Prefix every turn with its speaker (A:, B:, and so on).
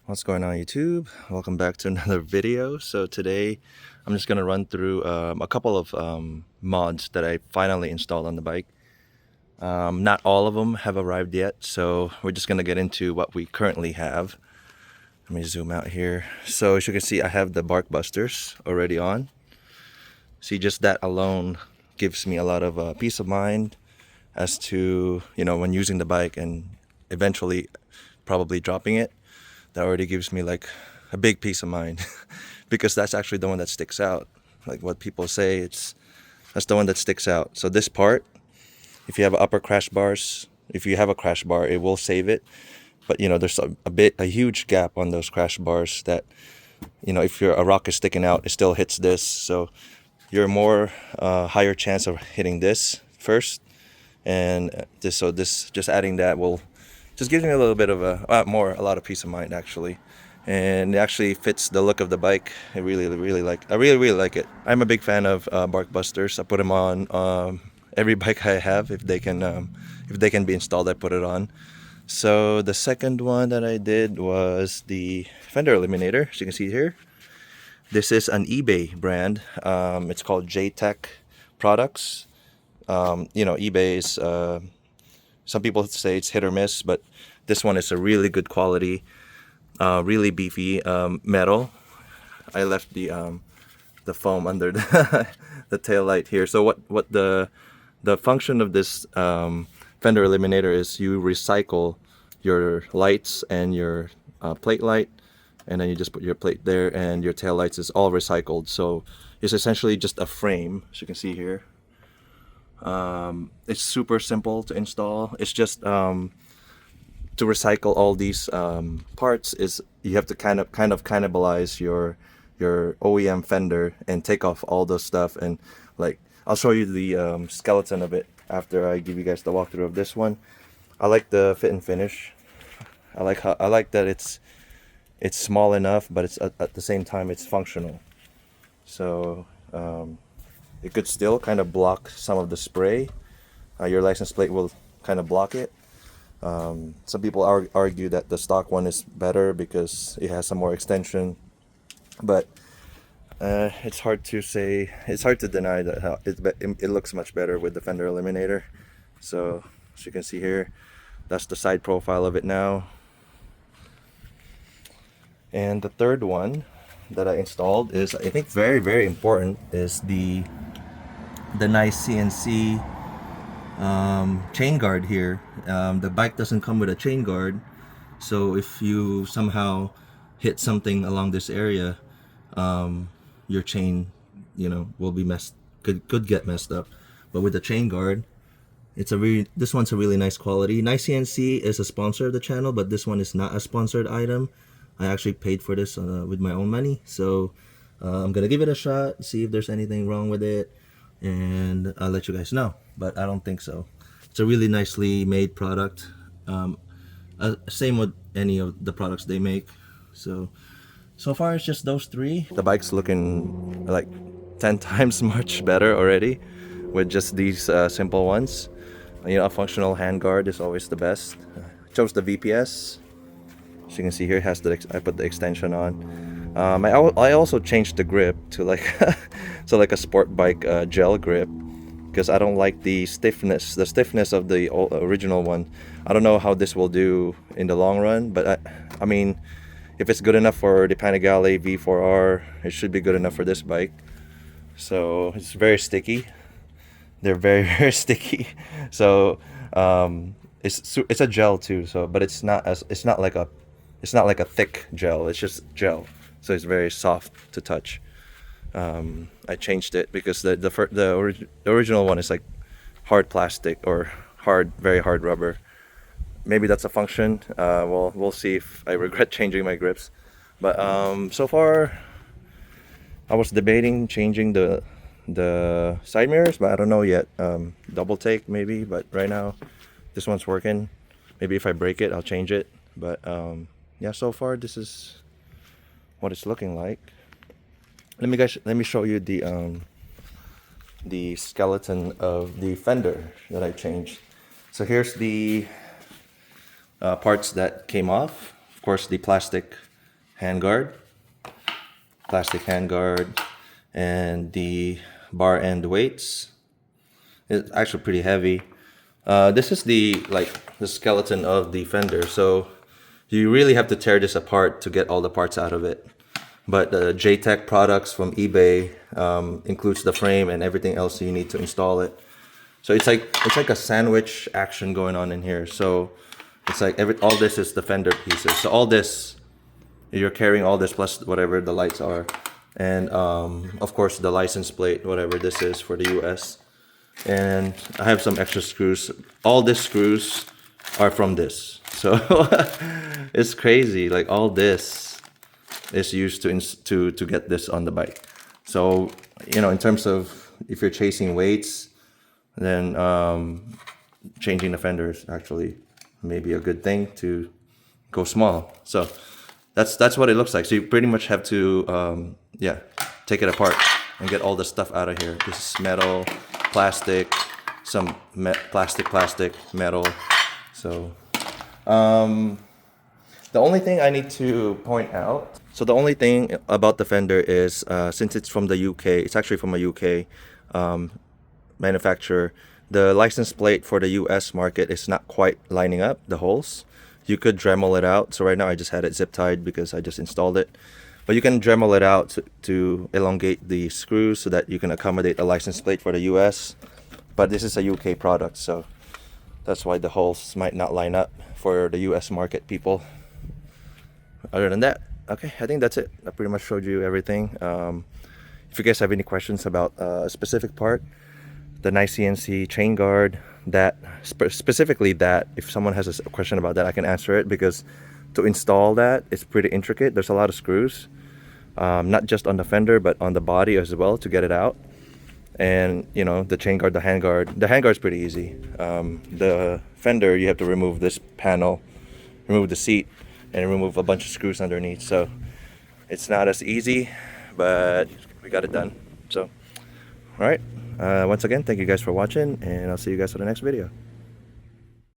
A: What's going on, YouTube? Welcome back to another video. So today I'm just gonna run through a couple of mods that I finally installed on the bike. Not all of them have arrived yet, so we're just gonna get into what we currently have. Let me zoom out here. So as you can see, I have the Barkbusters already on. See, just that alone gives me a lot of peace of mind as to, when using the bike and eventually probably dropping it. That already gives me like a big peace of mind because that's actually the one that sticks out. Like what people say, that's the one that sticks out. So this part, if you have upper crash bars, if you have a crash bar, it will save it. But there's a huge gap on those crash bars that, if a rock is sticking out, it still hits this. So you're more higher chance of hitting this first, and this just adding that will just gives me a little bit of a lot of peace of mind actually, and it actually fits the look of the bike. I really like it. I'm a big fan of Barkbusters. I put them on every bike I have. If they can be installed, I put it on. So the second one that I did was the Fender Eliminator, as you can see here. This is an eBay brand. It's called JTech Products. eBay is some people say it's hit or miss, but this one is a really good quality, really beefy metal. I left the foam under the tail light here. So what the function of this Fender Eliminator is, you recycle your lights and your plate light, and then you just put your plate there, and your tail lights is all recycled. So it's essentially just a frame, as you can see here. It's super simple to install. It's just to recycle all these parts is you have to kind of cannibalize your OEM Fender and take off all the stuff, and like I'll show you the skeleton of it after I give you guys the walkthrough of this one. I like the fit and finish. I like that it's small enough, but it's at the same time it's functional. So it could still kind of block some of the spray. Your license plate will kind of block it. Some people argue that the stock one is better because it has some more extension, but it's hard to say. It's hard to deny that it looks much better with the Fender Eliminator. So as you can see here, that's the side profile of it now. And the third one that I installed is, I think, very important, is the NiceCNC chain guard here. The bike doesn't come with a chain guard, so if you somehow hit something along this area, your chain will be could get messed up. But with the chain guard, this one's a really nice quality. NiceCNC is a sponsor of the channel, but this one is not a sponsored item. I actually paid for this with my own money, so I'm gonna give it a shot, see if there's anything wrong with it, and I'll let you guys know. But I don't think so. It's a really nicely made product. Same with any of the products they make. So far it's just those three. The bike's looking like 10 times much better already with just these simple ones. A functional handguard is always the best. Chose the VPS. As you can see here, it has I put the extension on. I also changed the grip to like like a sport bike gel grip, because I don't like the stiffness of the original one. I don't know how this will do in the long run, but I mean, if it's good enough for the Panigale V4R, it should be good enough for this bike. So it's very sticky. They're very sticky. So it's a gel too. So but it's not like a thick gel. It's just gel. So it's very soft to touch. I changed it because the original one is like hard plastic or very hard rubber. Maybe that's a function. We'll see if I regret changing my grips. But so far, I was debating changing the side mirrors, but I don't know yet. Double take maybe, but right now this one's working. Maybe if I break it, I'll change it. But yeah, so far this is what it's looking like. Let me show you the skeleton of the fender that I changed. So here's the parts that came off. Of course, the plastic handguard, plastic handguard, and the bar end weights. It's actually pretty heavy. This is the skeleton of the fender, so you really have to tear this apart to get all the parts out of it. But the JTech products from eBay includes the frame and everything else you need to install it. So it's like a sandwich action going on in here. So it's like all this is the fender pieces. So all this, you're carrying all this plus whatever the lights are, and of course the license plate, whatever this is for the US. And I have some extra screws. All these screws are from this. So it's crazy. Like all this is used to get this on the bike. So in terms of if you're chasing weights, then changing the fender is actually maybe a good thing to go small. So that's what it looks like. So you pretty much have to take it apart and get all the stuff out of here. This is metal, plastic, some plastic, metal. So the only thing I need to point out, so the only thing about the fender is since it's from the UK, it's actually from a UK manufacturer, the license plate for the US market is not quite lining up, the holes. You could Dremel it out. So right now I just had it zip tied because I just installed it. But you can Dremel it out to elongate the screws so that you can accommodate a license plate for the US. But this is a UK product, so that's why the holes might not line up for the US market people. Other than that, okay, I think that's it. I pretty much showed you everything. If you guys have any questions about a specific part, the NiceCNC chain guard, that specifically that, if someone has a question about that, I can answer it, because to install that, it's pretty intricate. There's a lot of screws, not just on the fender but on the body as well to get it out. And the chain guard, the handguard is pretty easy. The fender, you have to remove this panel, remove the seat, and remove a bunch of screws underneath. So it's not as easy, but we got it done. So all right, once again, thank you guys for watching, and I'll see you guys for the next video.